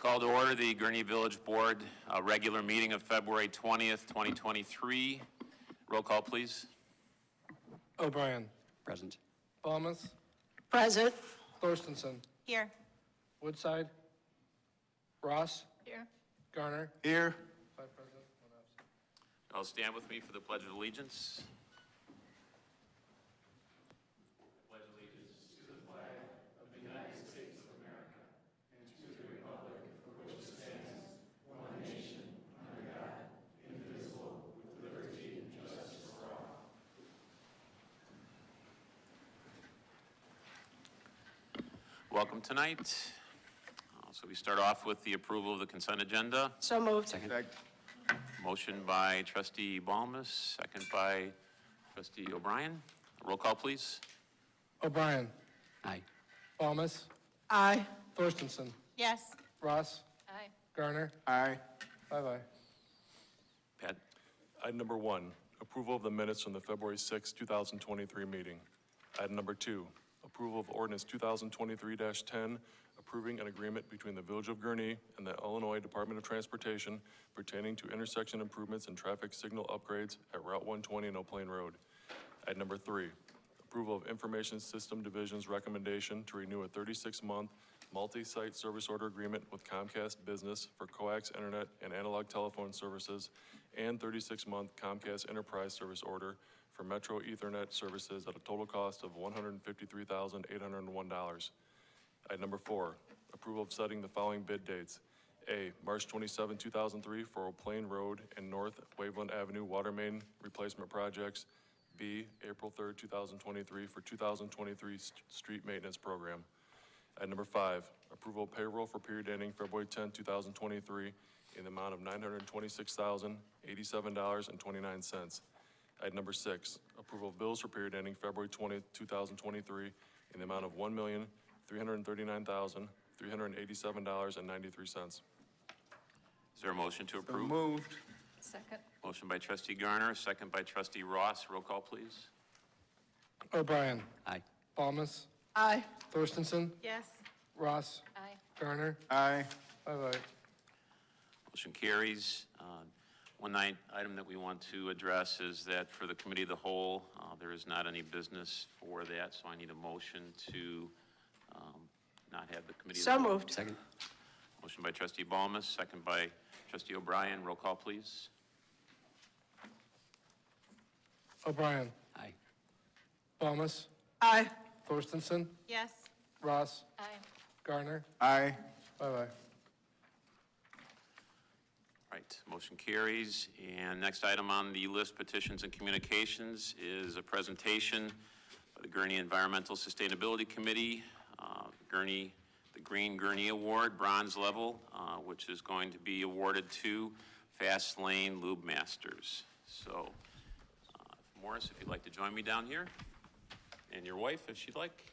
Call to order the Gurnee Village Board regular meeting of February 20th, 2023. Roll call, please. O'Brien. Present. Balmus. Present. Thorstensen. Here. Woodside. Ross. Here. Garner. Here. 5 present, 1 absent. I'll stand with me for the Pledge of Allegiance. Welcome tonight. So we start off with the approval of the consent agenda. So moved. Second. Motion by Trustee Balmus, second by Trustee O'Brien. Roll call, please. O'Brien. Aye. Balmus. Aye. Thorstensen. Yes. Ross. Aye. Garner. Aye. 5 aye. Pat? Item number 1, approval of the minutes from the February 6, 2023 meeting. Item number 2, approval of ordinance 2023-10, approving an agreement between the Village of Gurnee and the Illinois Department of Transportation pertaining to intersection improvements and traffic signal upgrades at Route 120 and Oak Plain Road. Item number 3, approval of Information System Division's recommendation to renew a 36-month multi-site service order agreement with Comcast Business for coax internet and analog telephone services and 36-month Comcast Enterprise service order for Metro Ethernet services at a total cost of $153,801. Item number 4, approval of setting the following bid dates. A, March 27, 2003 for Oak Plain Road and North Waveland Avenue water main replacement projects. B, April 3, 2023 for 2023 street maintenance program. Item number 5, approval of payroll for period ending February 10, 2023 in the amount of $926,087.29. Item number 6, approval of bills for period ending February 20, 2023 in the amount of $1,339,387.93. Is there a motion to approve? Moved. Second. Motion by Trustee Garner, second by Trustee Ross. Roll call, please. O'Brien. Aye. Balmus. Aye. Thorstensen. Yes. Ross. Aye. Garner. Aye. 5 aye. Motion carries. One item that we want to address is that for the committee of the whole, there is not any business for that, so I need a motion to not have the committee of the So whole. moved. Second. Motion by Trustee Balmus, second by Trustee O'Brien. Roll call, please. O'Brien. Aye. Balmus. Aye. Thorstensen. Yes. Ross. Aye. Garner. Aye. 5 aye. Right, motion carries. And next item on the list, petitions and communications, is a presentation by the Gurnee Environmental Sustainability Committee, Gurnee, the Green Gurnee Award, bronze level, which is going to be awarded to Fast Lane Lube Masters. So, Morris, if you'd like to join me down here, and your wife, if she'd like.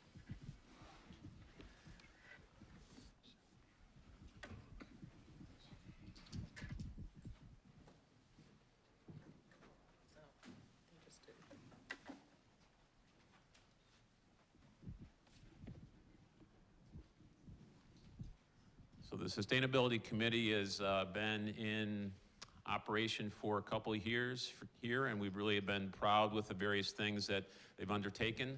So the Sustainability Committee has been in operation for a couple of years here, and we've really been proud with the various things that they've undertaken. Is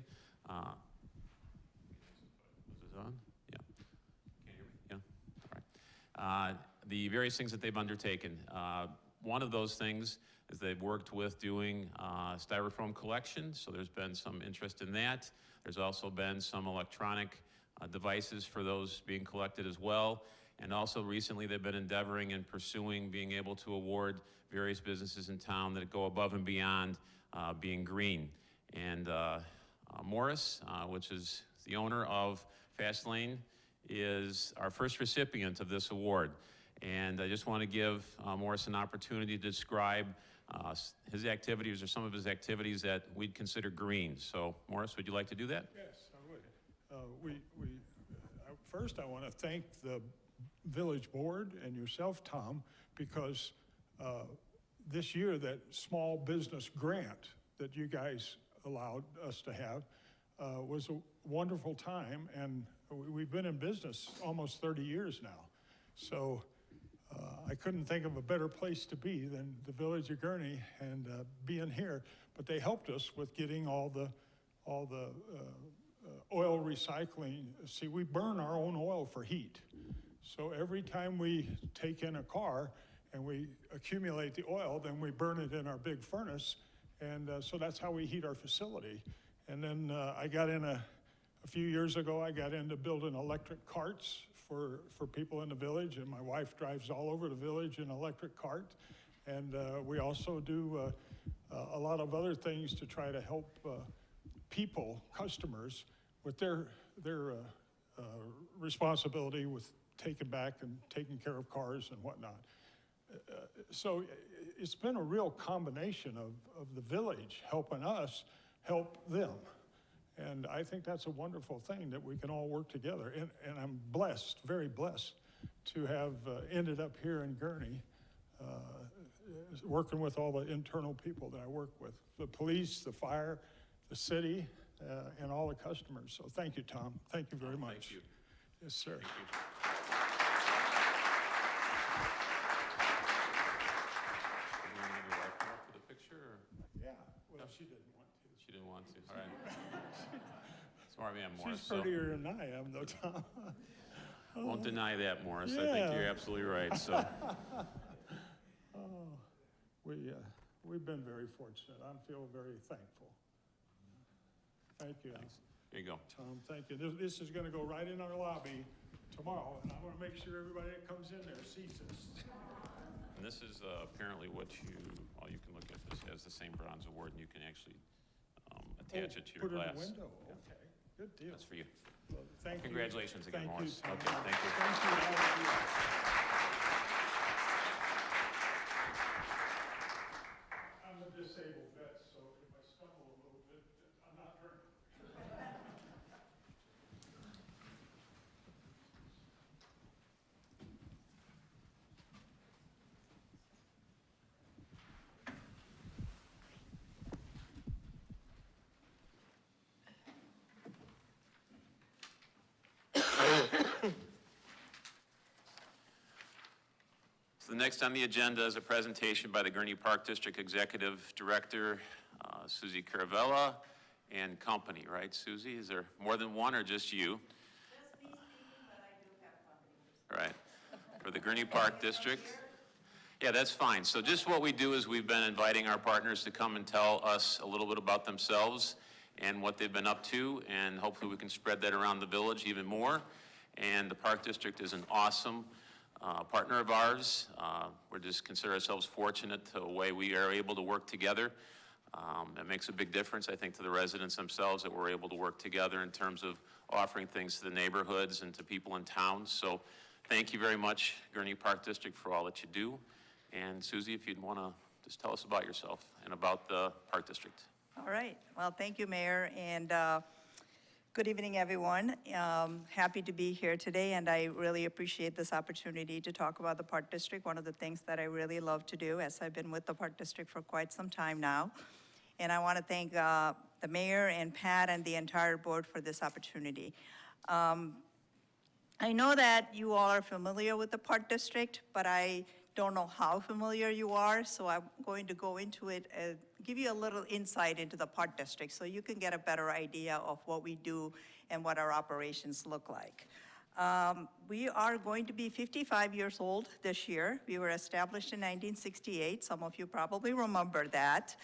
this on? Yeah. Can you hear me? Yeah? All right. The various things that they've undertaken. One of those things is they've worked with doing styrofoam collection, so there's been some interest in that. There's also been some electronic devices for those being collected as well. And also recently they've been endeavoring and pursuing being able to award various businesses in town that go above and beyond being green. And Morris, which is the owner of Fast Lane, is our first recipient of this award. And I just want to give Morris an opportunity to describe his activities or some of his activities that we'd consider green. So Morris, would you like to do that? Yes, I would. First, I want to thank the village board and yourself, Tom, because this year that small business grant that you guys allowed us to have was a wonderful time, and we've been in business almost 30 years now. So I couldn't think of a better place to be than the village of Gurnee and being here. But they helped us with getting all the oil recycling. See, we burn our own oil for heat. So every time we take in a car and we accumulate the oil, then we burn it in our big furnace. And so that's how we heat our facility. And then I got in a few years ago, I got into building electric carts for people in the village, and my wife drives all over the village in an electric cart. And we also do a lot of other things to try to help people, customers, with their responsibility with taking back and taking care of cars and whatnot. So it's been a real combination of the village helping us help them. And I think that's a wonderful thing that we can all work together. And I'm blessed, very blessed, to have ended up here in Gurnee, working with all the internal people that I work with, the police, the fire, the city, and all the customers. So thank you, Tom. Thank you very much. Thank you. Yes, sir. Thank you. You want to have your wife come up for the picture, or Yeah, well, she didn't want to. she didn't want to? All right. Smart man, Morris. She's prettier than I am, though, Tom. Won't deny that, Morris. I think Yeah. you're absolutely right, so. We've been very fortunate. I feel very thankful. Thank you, Here you go. Tom. Thank you. This is going to go right in our lobby tomorrow, and I want to make sure everybody that comes in there sees this. And this is apparently what you, well, you can look at this as the same bronze award, and you can actually attach it to your Put it glass. in the window. Okay, good deal. That's for you. Well, thank you. Congratulations again, Thank you, Morris. Tom. Okay, thank you. Thank you, all of you. I'm a disabled vet, so if I stumble a little bit, I'm not drinking. So the next on the agenda is a presentation by the Gurnee Park District Executive Director, Susie Caravella and company, right, Susie? Is there more than one or just you? Just me speaking, but I do have company. Right, for the Gurnee Park District? Yeah, that's fine. So just what we do is we've been inviting our partners to come and tell us a little bit about themselves and what they've been up to, and hopefully we can spread that around the village even more. And the Park District is an awesome partner of ours. We just consider ourselves fortunate the way we are able to work together. It makes a big difference, I think, to the residents themselves that we're able to work together in terms of offering things to the neighborhoods and to people in town. So thank you very much, Gurnee Park District, for all that you do. And Susie, if you'd want to just tell us about yourself and about the Park District. All right. Well, thank you, Mayor, and good evening, everyone. Happy to be here today, and I really appreciate this opportunity to talk about the Park District, one of the things that I really love to do, as I've been with the Park District for quite some time now. And I want to thank the Mayor and Pat and the entire board for this opportunity. I know that you all are familiar with the Park District, but I don't know how familiar you are, so I'm going to go into it and give you a little insight into the Park District so you can get a better idea of what we do and what our operations look like. We are going to be 55 years old this year. We were established in 1968. Some of you probably remember that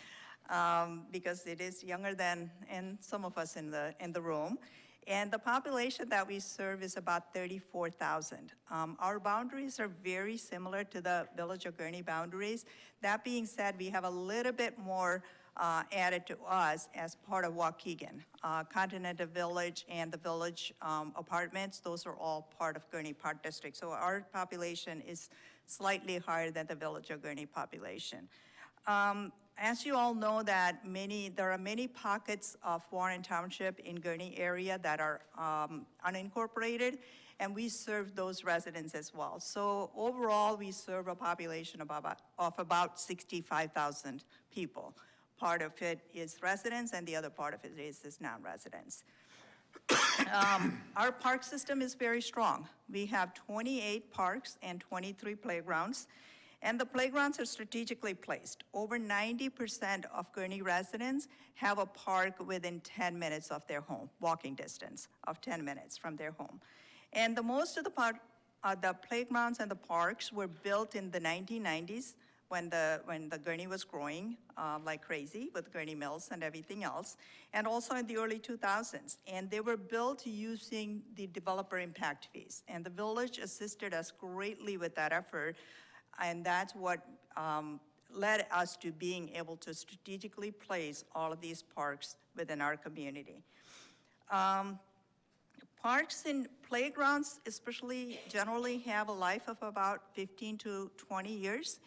because it is younger than and some of us in the room. And the population that we serve is about 34,000. Our boundaries are very similar to the Village of Gurnee boundaries. That being said, we have a little bit more added to us as part of Waukegan. Continental Village and the Village apartments, those are all part of Gurnee Park District. So our population is slightly higher than the Village of Gurnee population. As you all know that there are many pockets of Warren Township in Gurnee area that are unincorporated, and we serve those residents as well. So overall, we serve a population of about 65,000 people. Part of it is residents, and the other part of it is non-residents. Our park system is very strong. We have 28 parks and 23 playgrounds, and the playgrounds are strategically placed. Over 90% of Gurnee residents have a park within 10 minutes of their home, walking distance of 10 minutes from their home. And most of the playgrounds and the parks were built in the 1990s when the Gurnee was growing like crazy with Gurnee Mills and everything else, and also in the early 2000s. And they were built using the developer impact fees. And the village assisted us greatly with that effort, and that's what led us to being able to strategically place all of these parks within our community. Parks and playgrounds especially generally have a life of about 15 to 20 years.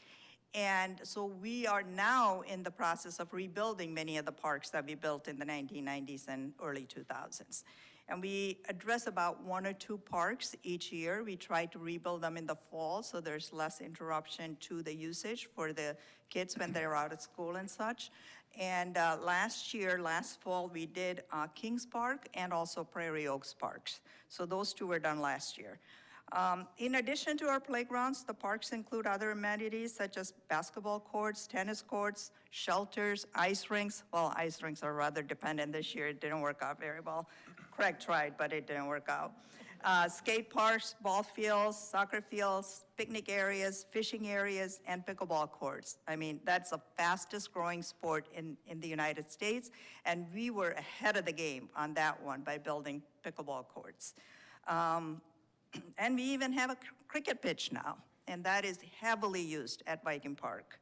And so we are now in the process of rebuilding many of the parks that we built in the 1990s and early 2000s. And we address about 1 or 2 parks each year. We try to rebuild them in the fall so there's less interruption to the usage for the kids when they're out at school and such. And last fall, we did Kings Park and also Prairie Oaks Parks. So those 2 were done last year. In addition to our playgrounds, the parks include other amenities such as basketball courts, tennis courts, shelters, ice rinks. Well, ice rinks are rather dependent this year. It didn't work out very well. Craig tried, but it didn't work out. Skate parks, ball fields, soccer fields, picnic areas, fishing areas, and pickleball courts. I mean, that's the fastest growing sport in the United States, and we were ahead of the game on that one by building pickleball courts. And we even have a cricket pitch now, and that is heavily used at Viking Park.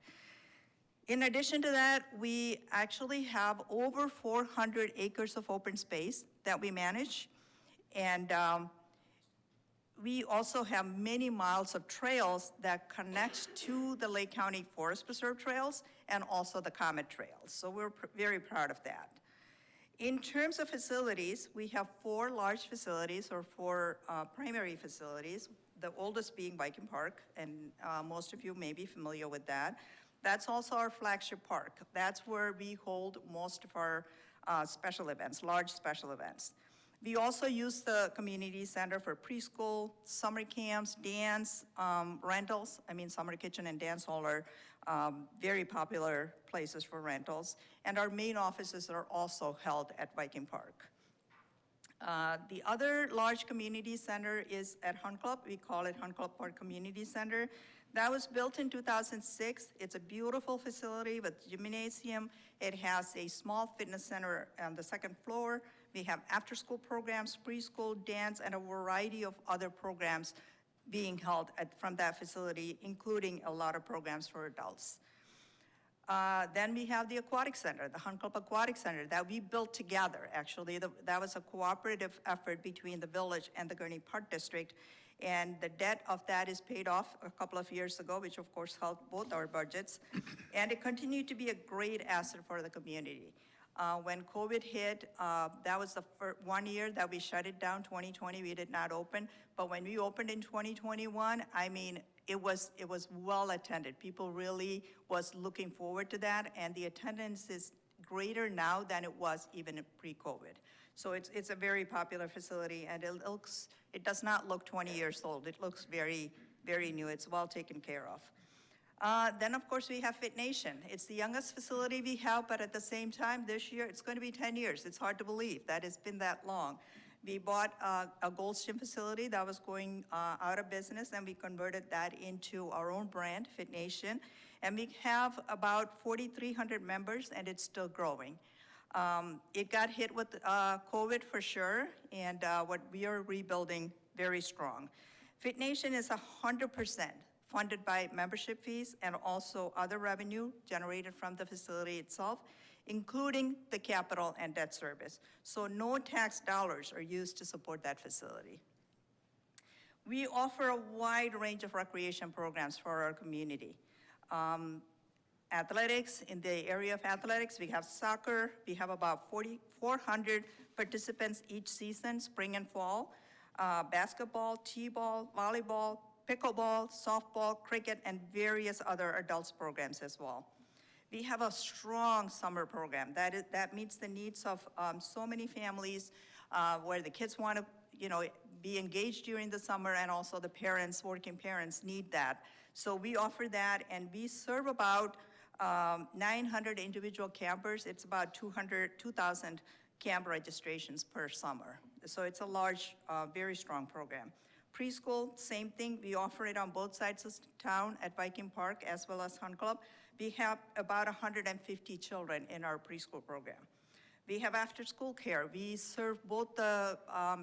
In addition to that, we actually have over 400 acres of open space that we manage, and we also have many miles of trails that connect to the Lake County Forest Preserve trails and also the Comet trails, so we're very proud of that. In terms of facilities, we have 4 large facilities, or 4 primary facilities, the oldest being Viking Park, and most of you may be familiar with that. That's also our flagship park. That's where we hold most of our special events, large special events. We also use the community center for preschool, summer camps, dance, rentals. I mean, summer kitchen and dance hall are very popular places for rentals. And our main offices are also held at Viking Park. The other large community center is at Hunt Club. We call it Hunt Club Park Community Center. That was built in 2006. It's a beautiful facility with gymnasium. It has a small fitness center on the 2nd floor. We have after-school programs, preschool, dance, and a variety of other programs being held from that facility, including a lot of programs for adults. Then we have the Aquatic Center, the Hunt Club Aquatic Center, that we built together, actually. That was a cooperative effort between the village and the Gurnee Park District, and the debt of that is paid off a couple of years ago, which of course helped both our budgets, and it continued to be a great asset for the community. When COVID hit, that was the 1 year that we shut it down. 2020, we did not open, but when we opened in 2021, I mean, it was well attended. People really was looking forward to that, and the attendance is greater now than it was even pre-COVID. So it's a very popular facility, and it does not look 20 years old. It looks very, very new. It's well taken care of. Then, of course, we have Fit Nation. It's the youngest facility we have, but at the same time, this year, it's going to be 10 years. It's hard to believe that it's been that long. We bought a Gold's Gym facility that was going out of business, and we converted that into our own brand, Fit Nation. And we have about 4,300 members, and it's still growing. It got hit with COVID for sure, and what we are rebuilding very strong. Fit Nation is 100% funded by membership fees and also other revenue generated from the facility itself, including the capital and debt service. So no tax dollars are used to support that facility. We offer a wide range of recreation programs for our community. Athletics, in the area of athletics, we have soccer. We have about 4,400 participants each season, spring and fall. Basketball, t-ball, volleyball, pickleball, softball, cricket, and various other adults programs as well. We have a strong summer program that meets the needs of so many families where the kids want to, be engaged during the summer, and also the parents, working parents, need that. So we offer that, and we serve about 900 individual campers. It's about 2,000 camp registrations per summer. So it's a large, very strong program. Preschool, same thing. We offer it on both sides of town at Viking Park as well as Hunt Club. We have about 150 children in our preschool program. We have after-school care. We serve both the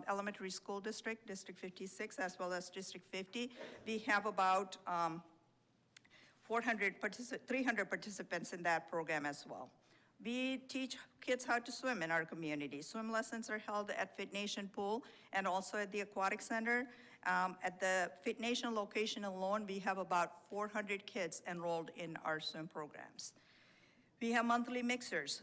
elementary school district, District 56, as well as District 50. We have about 300 participants in that program as well. We teach kids how to swim in our community. Swim lessons are held at Fit Nation Pool and also at the Aquatic Center. At the Fit Nation location alone, we have about 400 kids enrolled in our swim programs. We have monthly mixers,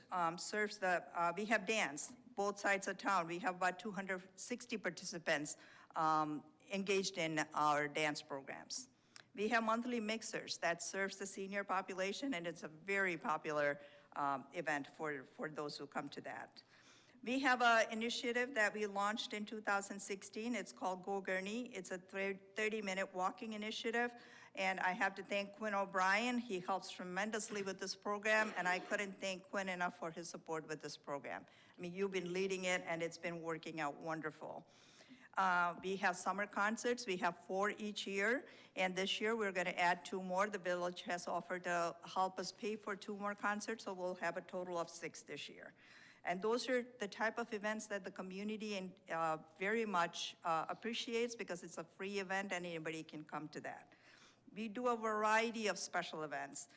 we have dance, both sides of town. We have about 260 participants engaged in our dance programs. We have monthly mixers that serves the senior population, and it's a very popular event for those who come to that. We have an initiative that we launched in 2016. It's called Go Gurnee. It's a 30-minute walking initiative. And I have to thank Quinn O'Brien. He helps tremendously with this program, and I couldn't thank Quinn enough for his support with this program. I mean, you've been leading it, and it's been working out wonderful. We have summer concerts. We have 4 each year, and this year we're gonna add 2 more. The village has offered to help us pay for 2 more concerts, so we'll have a total of 6 this year. And those are the type of events that the community very much appreciates, because it's a free event and anybody can come to that. We do a variety of special events,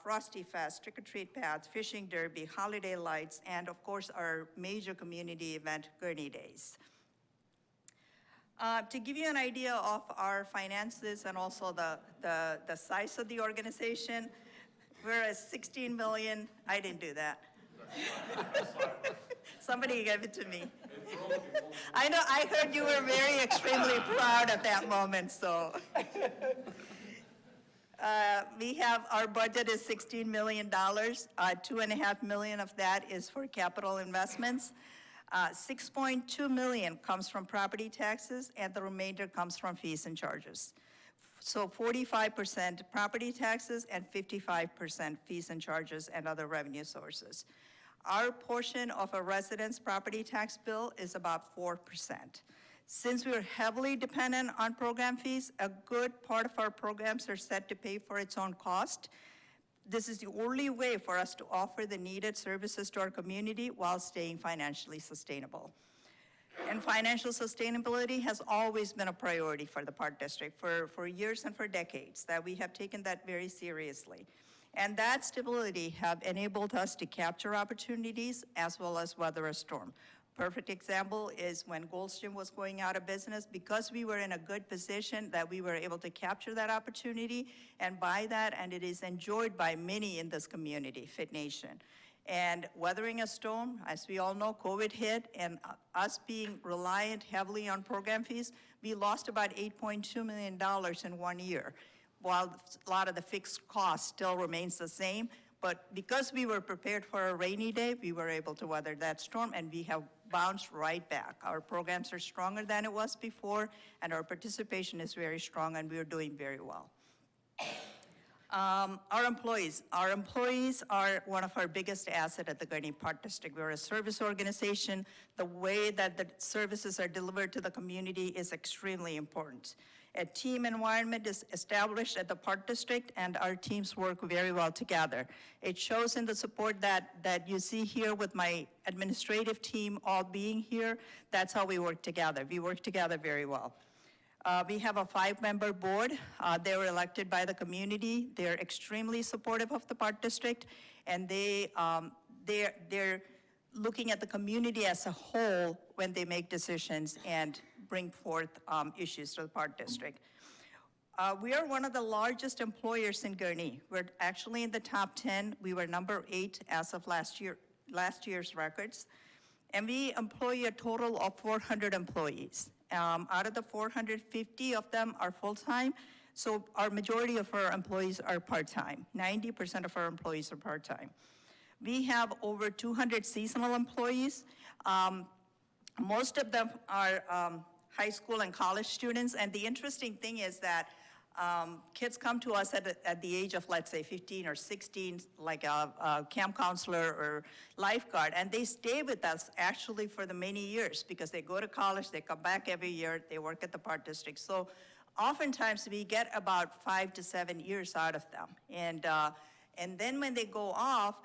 Frosty Fest, Trick or Treat Path, Fishing Derby, Holiday Lights, and of course our major community event, Gurnee Days. To give you an idea of our finances and also the size of the organization, we're at 16 million. I didn't do that. Somebody gave it to me. I know, I heard you were very extremely proud at that moment, so. Our budget is $16 million. $2.5 million of that is for capital investments. $6.2 million comes from property taxes, and the remainder comes from fees and charges. So 45% property taxes and 55% fees and charges and other revenue sources. Our portion of a resident's property tax bill is about 4%. Since we're heavily dependent on program fees, a good part of our programs are set to pay for its own cost. This is the only way for us to offer the needed services to our community while staying financially sustainable. And financial sustainability has always been a priority for the Park District for years and for decades, that we have taken that very seriously. And that stability have enabled us to capture opportunities as well as weather a storm. Perfect example is when Gold's Gym was going out of business. Because we were in a good position, that we were able to capture that opportunity and buy that, and it is enjoyed by many in this community, Fit Nation. And weathering a storm, as we all know, COVID hit, and us being reliant heavily on program fees, we lost about $8.2 million in 1 year, while a lot of the fixed cost still remains the same. But because we were prepared for a rainy day, we were able to weather that storm, and we have bounced right back. Our programs are stronger than it was before, and our participation is very strong, and we are doing very well. Our employees are one of our biggest assets at the Gurnee Park District. We're a service organization. The way that the services are delivered to the community is extremely important. A team environment is established at the Park District, and our teams work very well together. It shows in the support that you see here with my administrative team all being here. That's how we work together. We work together very well. We have a 5-member board. They were elected by the community. They're extremely supportive of the Park District, and they're looking at the community as a whole when they make decisions and bring forth issues to the Park District. We are one of the largest employers in Gurnee. We're actually in the top 10. We were number 8 as of last year's records. And we employ a total of 400 employees. Out of the 450 of them are full-time, So our majority of our employees are part-time. 90% of our employees are part-time. We have over 200 seasonal employees. Most of them are high school and college students, and the interesting thing is that kids come to us at the age of, let's say, 15 or 16, like a camp counselor or lifeguard, and they stay with us actually for the many years because they go to college, they come back every year, they work at the Park District. So oftentimes we get about 5 to 7 years out of them. And then when they go off,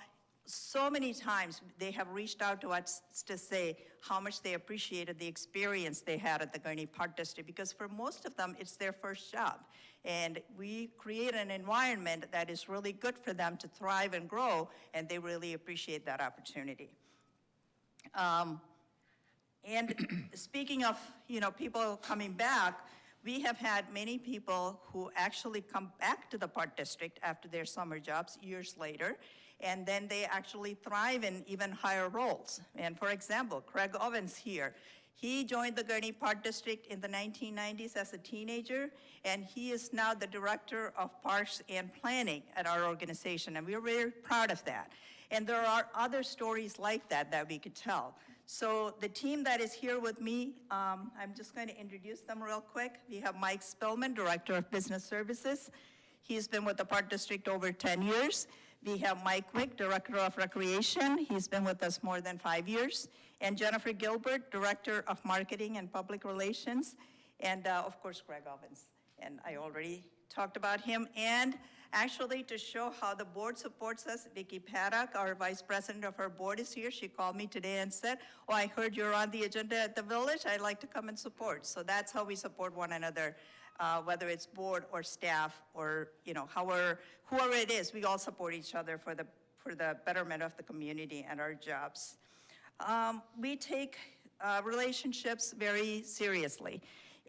so many times they have reached out to us to say how much they appreciated the experience they had at the Gurnee Park District, because for most of them, it's their first job. And we create an environment that is really good for them to thrive and grow, and they really appreciate that opportunity. And speaking of, people coming back, we have had many people who actually come back to the Park District after their summer jobs years later, and then they actually thrive in even higher roles. And for example, Craig Ovens here, he joined the Gurnee Park District in the 1990s as a teenager, and he is now the Director of Parks and Planning at our organization, and we're very proud of that. And there are other stories like that we could tell. So the team that is here with me, I'm just going to introduce them real quick. We have Mike Spillman, Director of Business Services. He's been with the Park District over 10 years. We have Mike Wick, Director of Recreation. He's been with us more than 5 years. And Jennifer Gilbert, Director of Marketing and Public Relations. And of course, Craig Ovens. And I already talked about him. And actually, to show how the board supports us, Vicki Paddock, our vice president of our board, is here. She called me today and said, "Oh, I heard you're on the agenda at the village. I'd like to come and support." So that's how we support one another, whether it's board or staff or whoever it is. We all support each other for the betterment of the community and our jobs. We take relationships very seriously.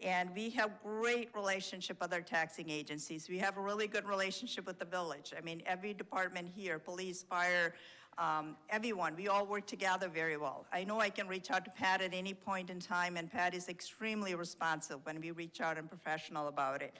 And we have great relationship with our taxing agencies. We have a really good relationship with the village. I mean, every department here, police, fire, everyone, we all work together very well. I know I can reach out to Pat at any point in time, and Pat is extremely responsive when we reach out and professional about it.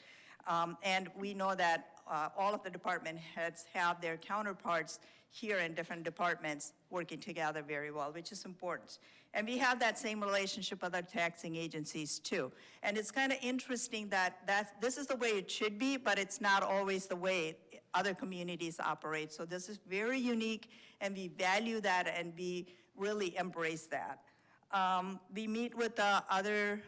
And we know that all of the department heads have their counterparts here in different departments working together very well, which is important. And we have that same relationship with our taxing agencies too. And it's kind of interesting that this is the way it should be, but it's not always the way other communities operate. So this is very unique, and we value that, and we really embrace that. We meet with other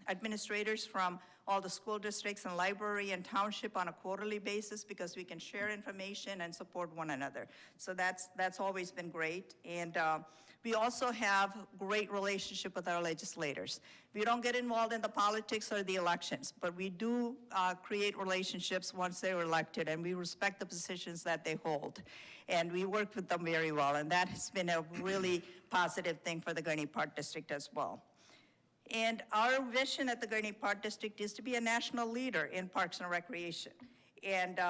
administrators from all the school districts and library and township on a quarterly basis because we can share information and support one another. So that's always been great. And we also have great relationship with our legislators. We don't get involved in the politics or the elections, but we do create relationships once they're elected, and we respect the positions that they hold. And we work with them very well, and that has been a really positive thing for the Gurnee Park District as well. And our vision at the Gurnee Park District is to be a national leader in parks and recreation. And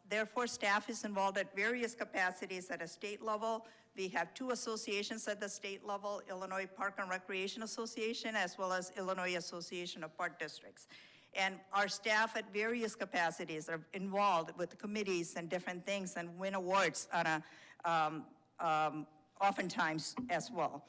therefore, staff is involved at various capacities at a state level. We have 2 associations at the state level, Illinois Park and Recreation Association, as well as Illinois Association of Park Districts. And our staff at various capacities are involved with committees and different things and win awards on oftentimes as well.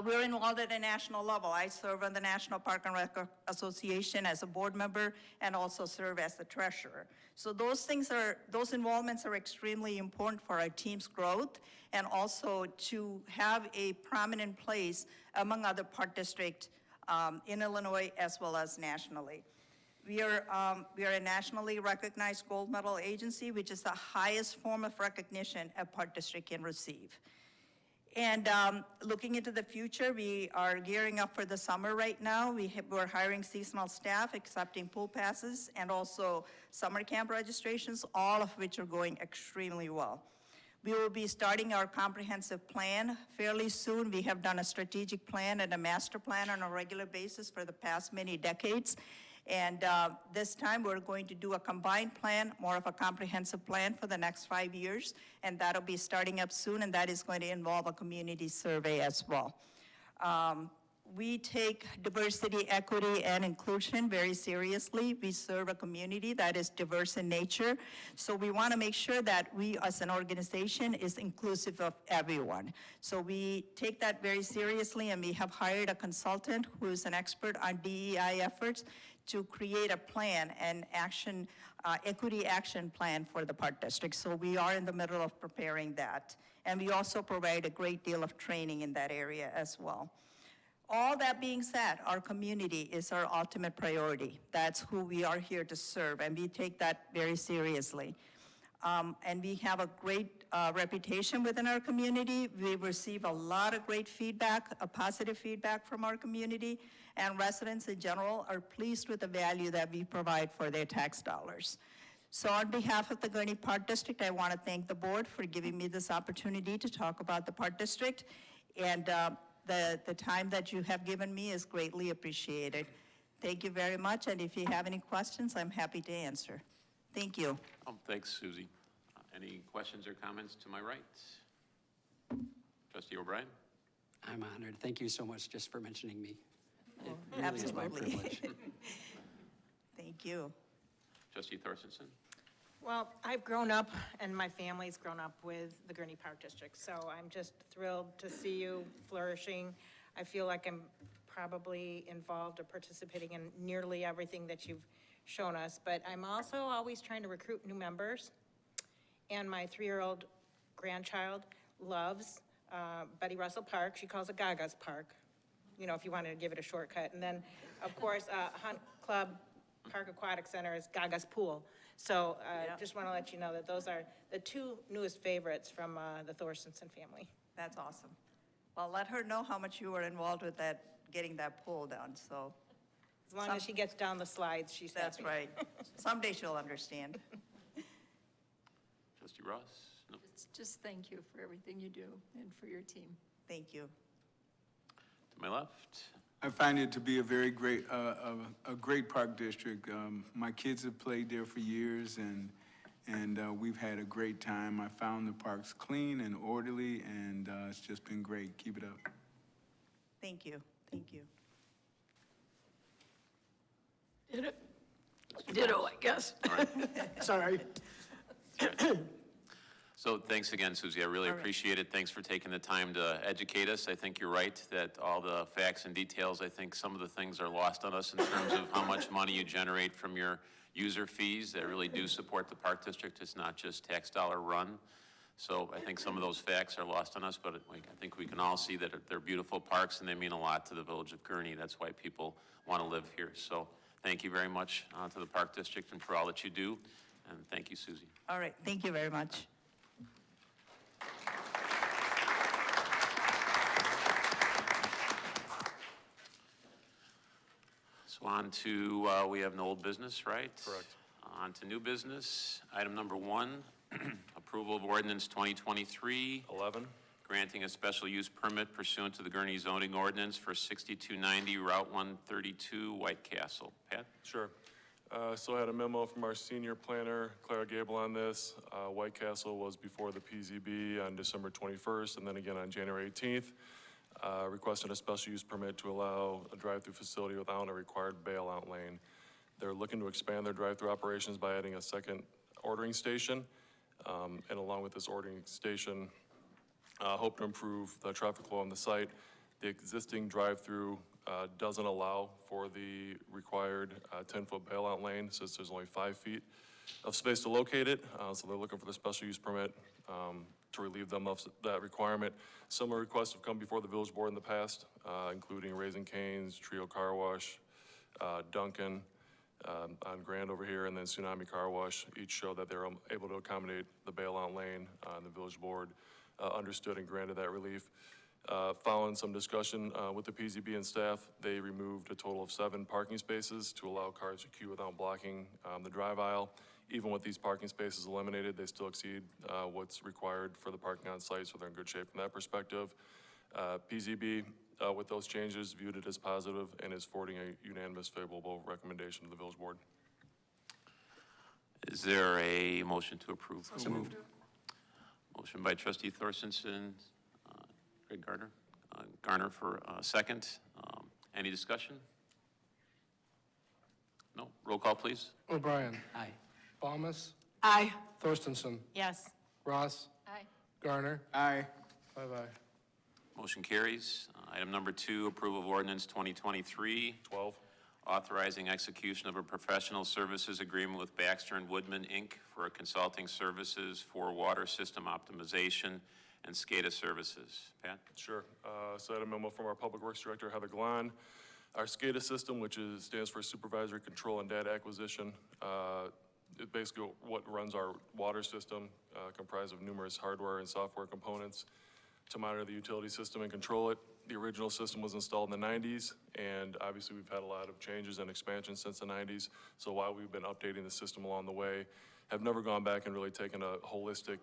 We're involved at a national level. I serve on the National Park and Rec Association as a board member and also serve as the treasurer. So those involvements are extremely important for our team's growth and also to have a prominent place among other park districts in Illinois as well as nationally. We are a nationally recognized gold medal agency, which is the highest form of recognition a park district can receive. And looking into the future, we are gearing up for the summer right now. We're hiring seasonal staff, accepting pool passes, and also summer camp registrations, all of which are going extremely well. We will be starting our comprehensive plan fairly soon. We have done a strategic plan and a master plan on a regular basis for the past many decades. And this time we're going to do a combined plan, more of a comprehensive plan for the next 5 years. And that'll be starting up soon, and that is going to involve a community survey as well. We take diversity, equity, and inclusion very seriously. We serve a community that is diverse in nature. So we want to make sure that we, as an organization, is inclusive of everyone. So we take that very seriously, and we have hired a consultant who is an expert on DEI efforts to create a plan and action, equity action plan for the Park District. So we are in the middle of preparing that. And we also provide a great deal of training in that area as well. All that being said, our community is our ultimate priority. That's who we are here to serve, and we take that very seriously. And we have a great reputation within our community. We receive a lot of great feedback, positive feedback from our community, and residents in general are pleased with the value that we provide for their tax dollars. So on behalf of the Gurnee Park District, I want to thank the board for giving me this opportunity to talk about the Park District. And the time that you have given me is greatly appreciated. Thank you very much, and if you have any questions, I'm happy to answer. Thank you. Thanks, Susie. Any questions or comments to my right? Trustee O'Brien? I'm honored. Thank you so much just for mentioning me. It really is my Absolutely. privilege. Thank you. Trustee Thorstensen? Well, I've grown up, and my family's grown up with the Gurnee Park District, so I'm just thrilled to see you flourishing. I feel like I'm probably involved or participating in nearly everything that you've shown us, but I'm also always trying to recruit new members. And my 3-year-old grandchild loves Betty Russell Park. She calls it Gaga's Park, you know, if you wanted to give it a shortcut. And then, of course, Hunt Club Park Aquatic Center is Gaga's Pool. So just want to let you know that those are the 2 newest favorites from the Thorstensen family. That's awesome. Well, let her know how much you were involved with that, getting that pool done, so. As long as she gets down the slides, she's happy. That's right. Someday she'll understand. Trustee Ross? No. Just thank you for everything you do and for your team. Thank you. To my left? I find it to be a very great, a great park district. My kids have played there for years, and we've had a great time. I found the parks clean and orderly, and it's just been great. Keep it up. Thank you. Thank you. Did it? Ditto, I guess. All right. Sorry. So thanks again, Susie. I really All right. appreciate it. Thanks for taking the time to educate us. I think you're right that all the facts and details, I think some of the things are lost on us in terms of how much money you generate from your user fees that really do support the Park District. It's not just tax dollar run. So I think some of those facts are lost on us, but I think we can all see that they're beautiful parks and they mean a lot to the village of Gurnee. That's why people want to live here. So thank you very much to the Park District and for all that you do. And thank you, Susie. All right. Thank you very much. So on to, we have no old business, right? Correct. On to new business. Item number 1, approval of ordinance 2023, 11. granting a special use permit pursuant to the Gurnee zoning ordinance for 6290 Route 132, White Castle. Pat? Sure. So I had a memo from our senior planner, Clara Gable, on this. White Castle was before the PZB on December 21st, and then again on January 18th. Requested a special use permit to allow a drive-through facility without a required bailout lane. They're looking to expand their drive-through operations by adding a second ordering station. And along with this ordering station, hope to improve the traffic flow on the site. The existing drive-through doesn't allow for the required 10-foot bailout lane, since there's only 5 feet of space to locate it. So they're looking for the special use permit to relieve them of that requirement. Similar requests have come before the village board in the past, including Raising Cane's, Trio Car Wash, Duncan on Grand over here, and then Tsunami Car Wash. Each show that they're able to accommodate the bailout lane. The village board understood and granted that relief. Following some discussion with the PZB and staff, they removed a total of 7 parking spaces to allow cars to queue without blocking the drive aisle. Even with these parking spaces eliminated, they still exceed what's required for the parking on site, so they're in good shape from that perspective. PZB, with those changes, viewed it as positive and is forwarding a unanimous favorable recommendation to the village board. Is there a motion to approve? So moved. Motion by trustee Thorstensen, Greg Garner. Garner for second. Any discussion? No? Roll call, please. O'Brien. Aye. Thomas. Aye. Thorstenson. Yes. Ross. Aye. Garner. Aye. 5-0. Motion carries. Item number 2, approval of ordinance 2023, 12. authorizing execution of a professional services agreement with Baxter and Woodman, Inc. for consulting services for water system optimization and SCADA services. Pat? Sure. So I had a memo from our Public Works Director, Heather Glan. Our SCADA system, which stands for Supervisory Control and Data Acquisition, is basically what runs our water system, comprised of numerous hardware and software components to monitor the utility system and control it. The original system was installed in the 90s, and obviously we've had a lot of changes and expansion since the 90s. So while we've been updating the system along the way, have never gone back and really taken a holistic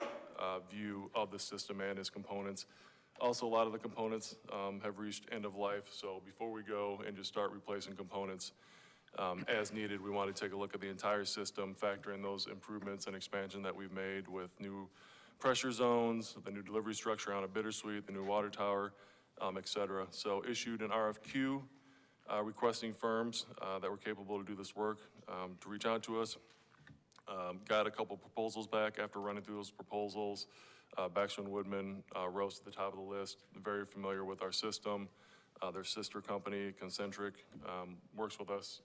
view of the system and its components. Also, a lot of the components have reached end of life, so before we go and just start replacing components as needed, we want to take a look at the entire system, factor in those improvements and expansion that we've made with new pressure zones, the new delivery structure on a Bittersweet, the new water tower, et cetera. So issued an RFQ requesting firms that were capable to do this work to reach out to us. Got a couple proposals back after running through those proposals. Baxter and Woodman rose to the top of the list, very familiar with our system. Their sister company, Concentric, works with us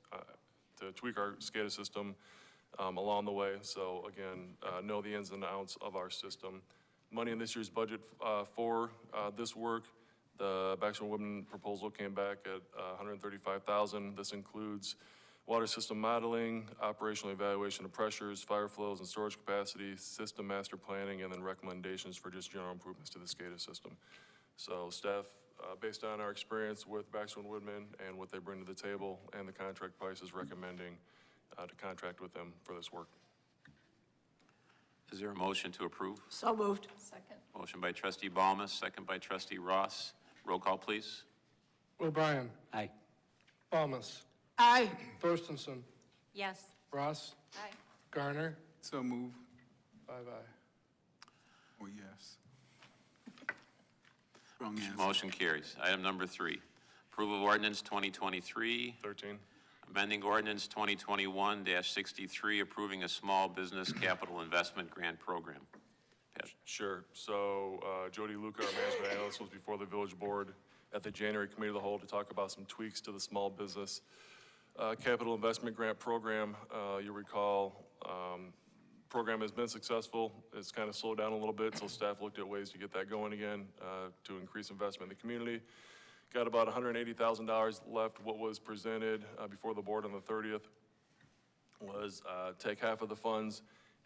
to tweak our SCADA system along the way. So again, know the ins and outs of our system. Money in this year's budget for this work, the Baxter and Woodman proposal came back at $135,000. This includes water system modeling, operational evaluation of pressures, fire flows and storage capacity, system master planning, and then recommendations for just general improvements to the SCADA system. So staff, based on our experience with Baxter and Woodman and what they bring to the table and the contract price, is recommending to contract with them for this work. Is there a motion to approve? So moved. Second. Motion by trustee Balmas, second by trustee Ross. Roll call, please. O'Brien. Aye. Thomas. Aye. Thorstenson. Yes. Ross. Aye. Garner. So move. 5-0. Oh, yes. Wrong answer. Motion carries. Item number 3, approval of ordinance 2023, 13. amending ordinance 2021-63, approving a small business capital investment grant program. Pat? Sure. So Jody Luca, our management analyst, was before the village board at the January committee of the whole to talk about some tweaks to the small business capital investment grant program. You recall, program has been successful. It's kind of slowed down a little bit, so staff looked at ways to get that going again to increase investment in the community. Got about $180,000 left. What was presented before the board on the 30th was take half of the funds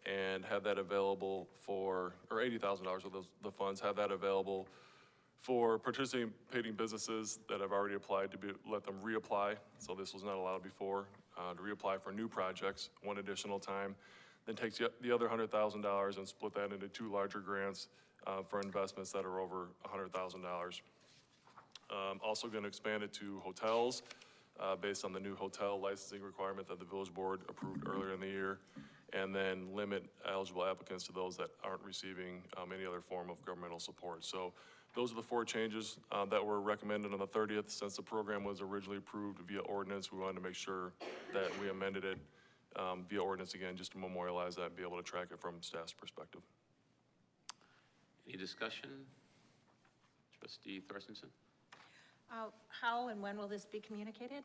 and have that available for, or $80,000 of the funds, have that available for participating businesses that have already applied to let them reapply. So this was not allowed before, to reapply for new projects one additional time. Then takes the other $100,000 and split that into 2 larger grants for investments that are over $100,000. Also going to expand it to hotels based on the new hotel licensing requirement that the village board approved earlier in the year, and then limit eligible applicants to those that aren't receiving any other form of governmental support. So those are the 4 changes that were recommended on the 30th. Since the program was originally approved via ordinance, we wanted to make sure that we amended it via ordinance again, just to memorialize that and be able to track it from staff's perspective. Any discussion? Trustee Thorstenson? How and when will this be communicated?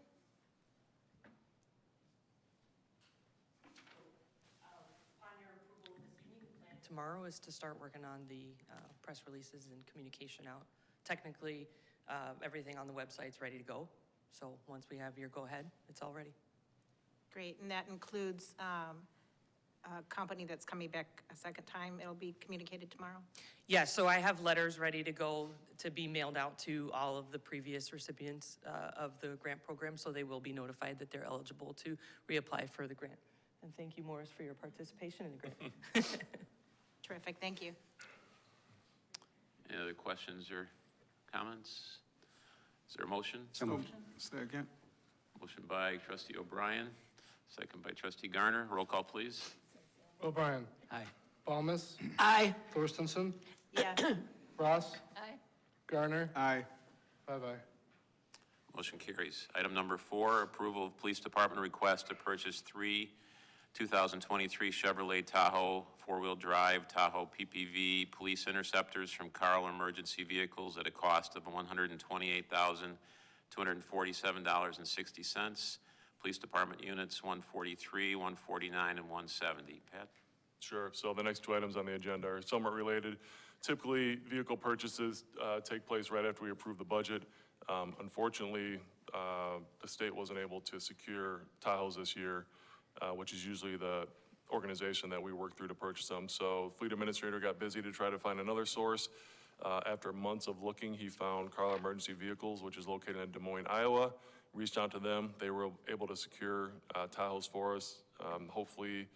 Tomorrow is to start working on the press releases and communication out. Technically, everything on the website's ready to go. So once we have your go-ahead, it's all ready. Great, and that includes a company that's coming back a second time. It'll be communicated tomorrow? Yeah, so I have letters ready to go to be mailed out to all of the previous recipients of the grant program, so they will be notified that they're eligible to reapply for the grant. And thank you, Morris, for your participation in the grant. Terrific, thank you. Any other questions or comments? Is there a motion? So moved. Second. Motion by trustee O'Brien, second by trustee Garner. Roll call, please. O'Brien. Aye. Thomas. Aye. Thorstenson. Yes. Ross. Aye. Garner. Aye. 5-0. Motion carries. Item number 4, approval of police department request to purchase 3 2023 Chevrolet Tahoe four-wheel drive Tahoe PPV police interceptors from Carl Emergency Vehicles at a cost of $128,247.60. Police department units 143, 149, and 170. Pat? Sure. So the next two items on the agenda are somewhat related. Typically, vehicle purchases take place right after we approve the budget. Unfortunately, the state wasn't able to secure Tahoes this year, which is usually the organization that we work through to purchase them. So Fleet Administrator got busy to try to find another source. After months of looking, he found Carl Emergency Vehicles, which is located in Des Moines, Iowa. Reached out to them. They were able to secure Tahoes for us. Hopefully,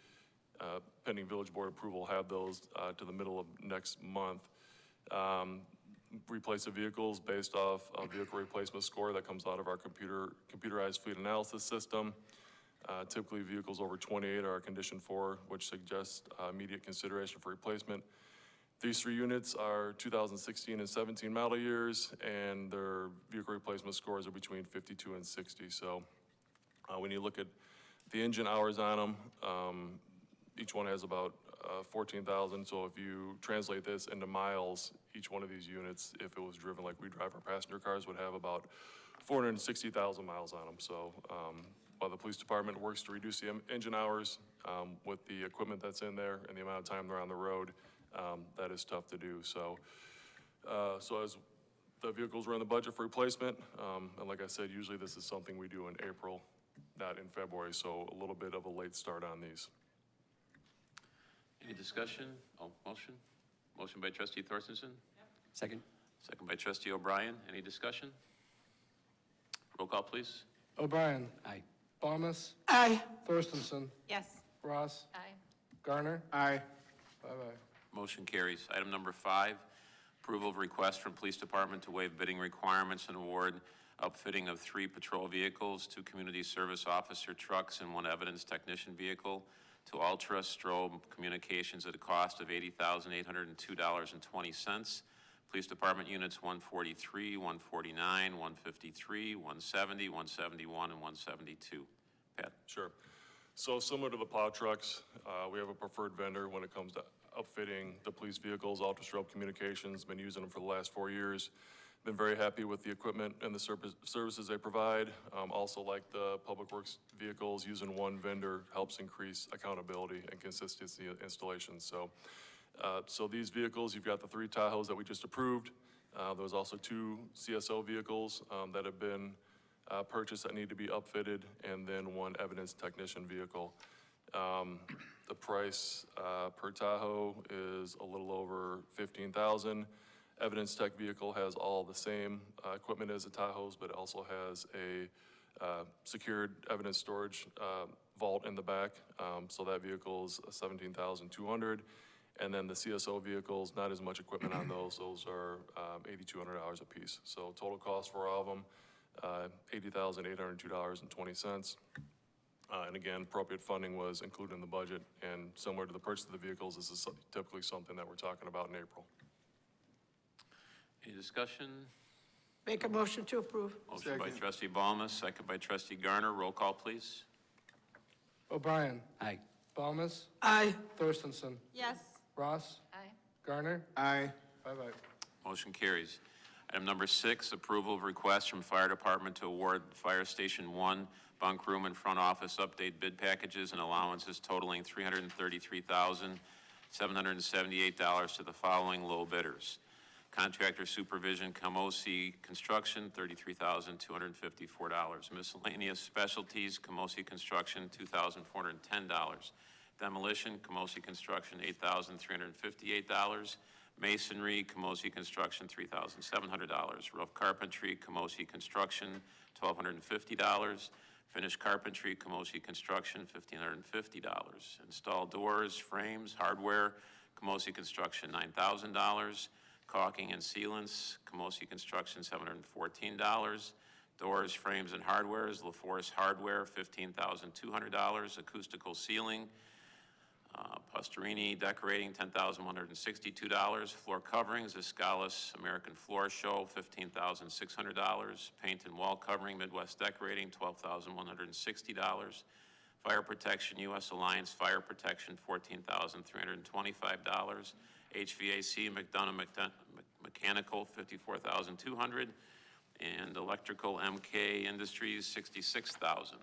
pending village board approval, have those to the middle of next month. Replace the vehicles based off a vehicle replacement score that comes out of our computerized fleet analysis system. Typically, vehicles over 28 are condition 4, which suggests immediate consideration for replacement. These 3 units are 2016 and 17 model years, and their vehicle replacement scores are between 52 and 60. So when you look at the engine hours on them, each one has about 14,000. So if you translate this into miles, each one of these units, if it was driven like we drive our passenger cars, would have about 460,000 miles on them. So while the police department works to reduce the engine hours with the equipment that's in there and the amount of time they're on the road, that is tough to do. So, as the vehicles were in the budget for replacement, and like I said, usually this is something we do in April, not in February, so a little bit of a late start on these. Any discussion? Oh, motion? Motion by trustee Thorstensen? Second. Second by trustee O'Brien. Any discussion? Roll call, please. O'Brien. Aye. Thomas. Aye. Thorstensen. Yes. Ross. Aye. Garner. Aye. 5-0. Motion carries. Item number 5, approval of request from Police Department to waive bidding requirements and award outfitting of 3 patrol vehicles, 2 community service officer trucks, and 1 evidence technician vehicle to Ultra Strobe Communications at a cost of $80,802.20. Police Department units 143, 149, 153, 170, 171, and 172. Pat? Sure. So similar to the plow trucks, we have a preferred vendor when it comes to outfitting the police vehicles. Ultra Strobe Communications, been using them for the last 4 years. Been very happy with the equipment and the services they provide. Also like the Public Works vehicles, using one vendor helps increase accountability and consistency of installation. So these vehicles, you've got the 3 Tahoes that we just approved. There's also 2 CSO vehicles that have been purchased that need to be upfitted, and then 1 evidence technician vehicle. The price per Tahoe is a little over $15,000. Evidence tech vehicle has all the same equipment as the Tahoes, but also has a secured evidence storage vault in the back. So that vehicle is $17,200. And then the CSO vehicles, not as much equipment on those. Those are $8,200 a piece. So total cost for all of them, $80,802.20. And again, appropriate funding was included in the budget. And similar to the purchase of the vehicles, this is typically something that we're talking about in April. Any discussion? Make a motion to approve. Motion by trustee Balmas, second by trustee Garner. Roll call, please. O'Brien. Aye. Balmas. Aye. Thorstensen. Yes. Ross. Aye. Garner. Aye. 5-0. Motion carries. Item number 6, approval of request from Fire Department to award Fire Station 1 bunk room and front office update bid packages and allowances totaling $333,778 to the following low bidders. Contractor supervision, Camosi Construction, $33,254. Miscellaneous specialties, Camosi Construction, $2,410. Demolition, Camosi Construction, $8,358. Masonry, Camosi Construction, $3,700. Rough carpentry, Camosi Construction, $1,250. Finished carpentry, Camosi Construction, $1,550. Installed doors, frames, hardware, Camosi Construction, $9,000. Caulking and sealants, Camosi Construction, $714. Doors, frames, and hardwares, LaForce Hardware, $15,200. Acoustical ceiling, Pastorini Decorating, $10,162. Floor coverings, Escalis American Floor Show, $15,600. Paint and wall covering, Midwest Decorating, $12,160. Fire protection, U.S. Alliance Fire Protection, $14,325. HVAC, McDonough Mechanical, $54,200. And electrical, MK Industries, $66,000.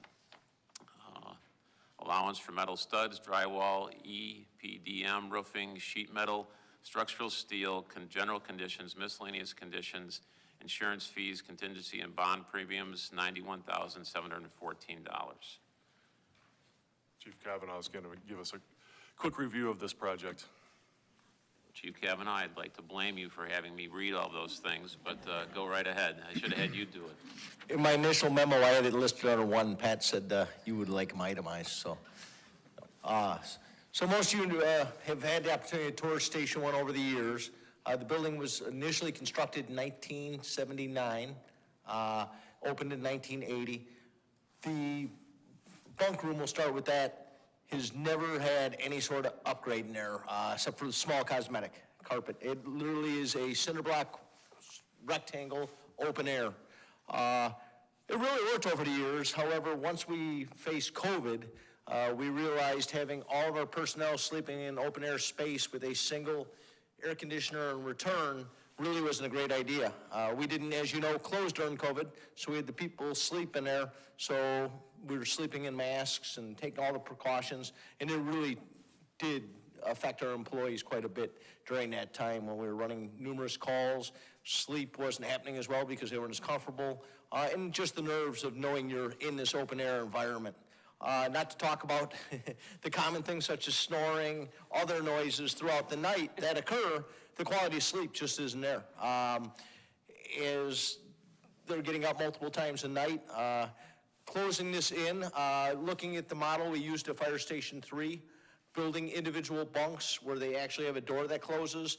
Allowance for metal studs, drywall, EPDM, roofing, sheet metal, structural steel, general conditions, miscellaneous conditions, insurance fees, contingency and bond premiums, $91,714. Chief Kavanaugh is going to give us a quick review of this project. Chief Kavanaugh, I'd like to blame you for having me read all those things, but go right ahead. I should have had you do it. In my initial memo, I had it listed under one. Pat said you would like them itemized, so. So most of you have had the opportunity to tour Station 1 over the years. The building was initially constructed in 1979, opened in 1980. The bunk room, we'll start with that, has never had any sort of upgrade in there, except for the small cosmetic carpet. It literally is a cinder block rectangle, open air. It really worked over the years. However, once we faced COVID, we realized having all of our personnel sleeping in open air space with a single air conditioner in return really wasn't a great idea. We didn't, as you know, close during COVID, so we had the people sleep in there. So we were sleeping in masks and taking all the precautions, and it really did affect our employees quite a bit during that time when we were running numerous calls. Sleep wasn't happening as well because they weren't as comfortable, and just the nerves of knowing you're in this open air environment. Not to talk about the common things such as snoring, other noises throughout the night that occur, the quality of sleep just isn't there. As they're getting up multiple times a night, closing this in, looking at the model we used at Fire Station 3, building individual bunks where they actually have a door that closes,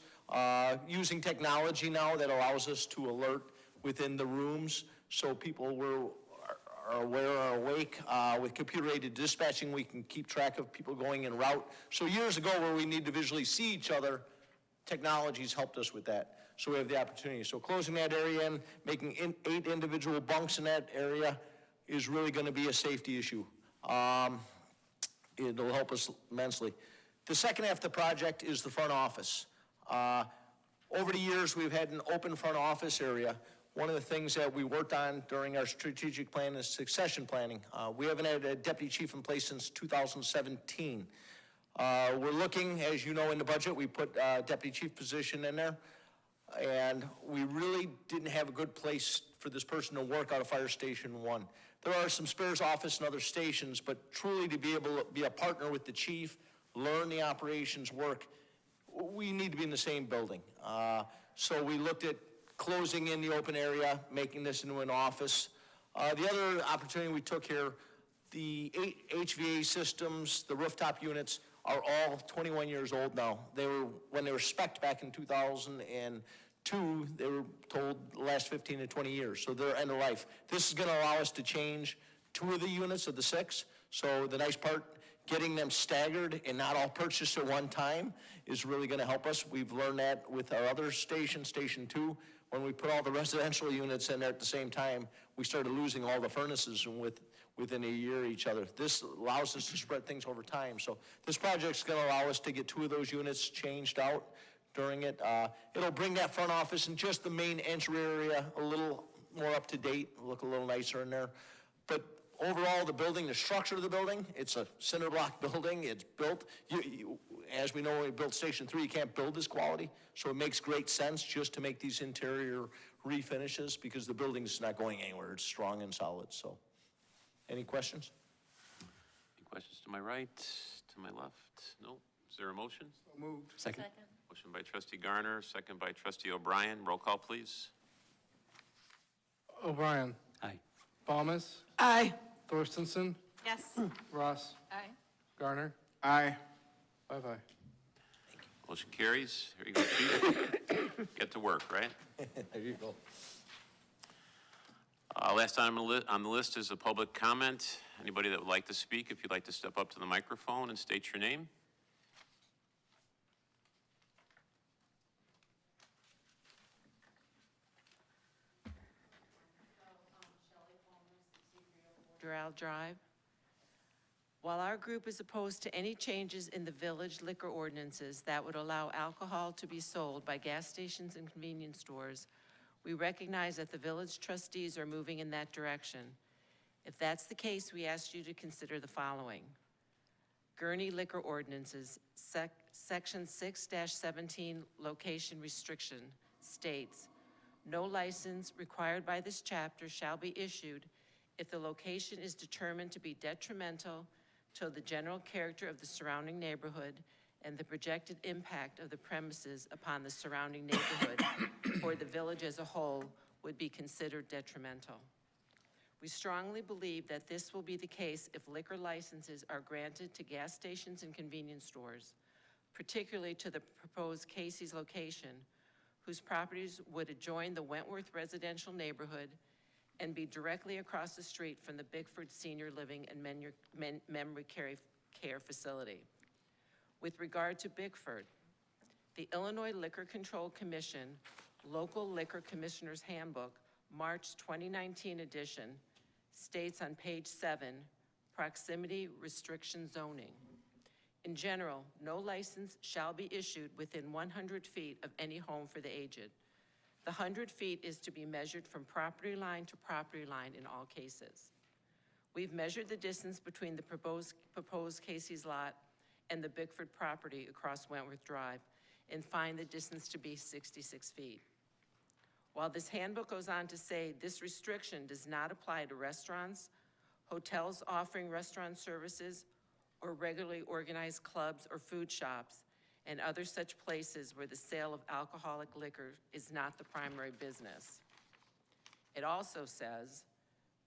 using technology now that allows us to alert within the rooms so people are aware or awake. With computer-aided dispatching, we can keep track of people going en route. So years ago, where we need to visually see each other, technology's helped us with that. So we have the opportunity. So closing that area in, making 8 individual bunks in that area is really going to be a safety issue. It'll help us immensely. The second half of the project is the front office. Over the years, we've had an open front office area. One of the things that we worked on during our strategic plan is succession planning. We haven't had a deputy chief in place since 2017. We're looking, as you know, in the budget, we put a deputy chief position in there, and we really didn't have a good place for this person to work out of Fire Station 1. There are some spares office and other stations, but truly to be able to be a partner with the chief, learn the operations work, we need to be in the same building. So we looked at closing in the open area, making this into an office. The other opportunity we took here, the HVA systems, the rooftop units are all 21 years old now. When they were spec'd back in 2002, they were told the last 15 to 20 years, so they're end of life. This is gonna allow us to change 2 of the units of the 6. So the nice part, getting them staggered and not all purchased at one time is really gonna help us. We've learned that with our other station, Station 2. When we put all the residential units in there at the same time, we started losing all the furnaces within a year each other. This allows us to spread things over time. So this project's gonna allow us to get 2 of those units changed out during it. It'll bring that front office and just the main entry area a little more up to date, look a little nicer in there. But overall, the building, the structure of the building, it's a cinder block building. It's built, as we know, when we built Station 3, you can't build this quality. So it makes great sense just to make these interior refinishes because the building's not going anywhere. It's strong and solid, so. Any questions? Any questions to my right, to my left? No? Is there a motion? Moved. Second. Motion by trustee Garner, second by trustee O'Brien. Roll call, please. O'Brien. Aye. Thomas. Aye. Thorstensen. Yes. Ross. Aye. Garner. Aye. 5-5. Motion carries. Here you go, chief. Get to work, right? There you go. Last item on the list is a public comment. Anybody that would like to speak, if you'd like to step up to the microphone and state your name. Dr. Al Drive. While our group is opposed to any changes in the village liquor ordinances that would allow alcohol to be sold by gas stations and convenience stores, we recognize that the village trustees are moving in that direction. If that's the case, we ask you to consider the following. Gurnee Liquor Ordinances, Section 6-17, Location Restriction, states, no license required by this chapter shall be issued if the location is determined to be detrimental to the general character of the surrounding neighborhood and the projected impact of the premises upon the surrounding neighborhood or the village as a whole would be considered detrimental. We strongly believe that this will be the case if liquor licenses are granted to gas stations and convenience stores, particularly to the proposed Casey's location, whose properties would adjoin the Wentworth residential neighborhood and be directly across the street from the Bickford Senior Living and Memory Care Facility. With regard to Bickford, the Illinois Liquor Control Commission Local Liquor Commissioner's Handbook, March 2019 edition, states on page 7, proximity restriction zoning. In general, no license shall be issued within 100 feet of any home for the aged. The 100 feet is to be measured from property line to property line in all cases. We've measured the distance between the proposed Casey's lot and the Bickford property across Wentworth Drive and find the distance to be 66 feet. While this handbook goes on to say this restriction does not apply to restaurants, hotels offering restaurant services, or regularly organized clubs or food shops, and other such places where the sale of alcoholic liquor is not the primary business. It also says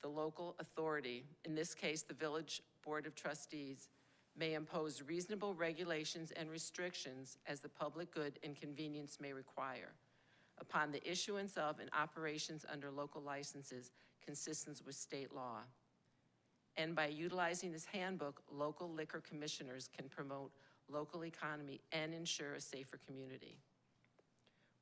the local authority, in this case the Village Board of Trustees, may impose reasonable regulations and restrictions as the public good and convenience may require upon the issuance of and operations under local licenses consistent with state law. And by utilizing this handbook, local liquor commissioners can promote local economy and ensure a safer community.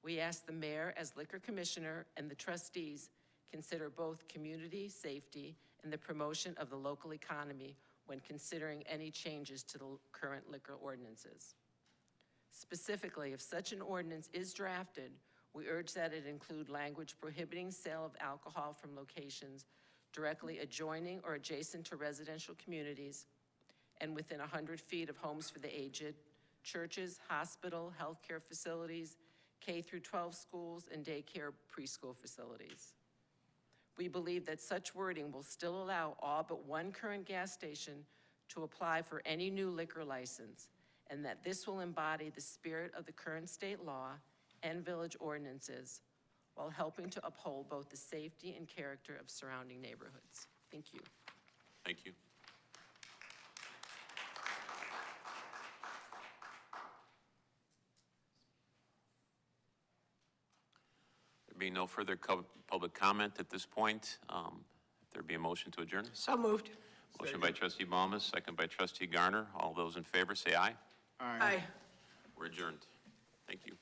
We ask the mayor as liquor commissioner and the trustees consider both community safety and the promotion of the local economy when considering any changes to the current liquor ordinances. Specifically, if such an ordinance is drafted, we urge that it include language prohibiting sale of alcohol from locations directly adjoining or adjacent to residential communities and within 100 feet of homes for the aged, churches, hospital, healthcare facilities, K-12 schools, and daycare preschool facilities. We believe that such wording will still allow all but one current gas station to apply for any new liquor license, and that this will embody the spirit of the current state law and village ordinances while helping to uphold both the safety and character of surrounding neighborhoods. Thank you. Thank you. There being no further public comment at this point, there be a motion to adjourn? So moved. Motion by trustee Baumus, second by trustee Garner. All those in favor say aye. Aye. We're adjourned. Thank you.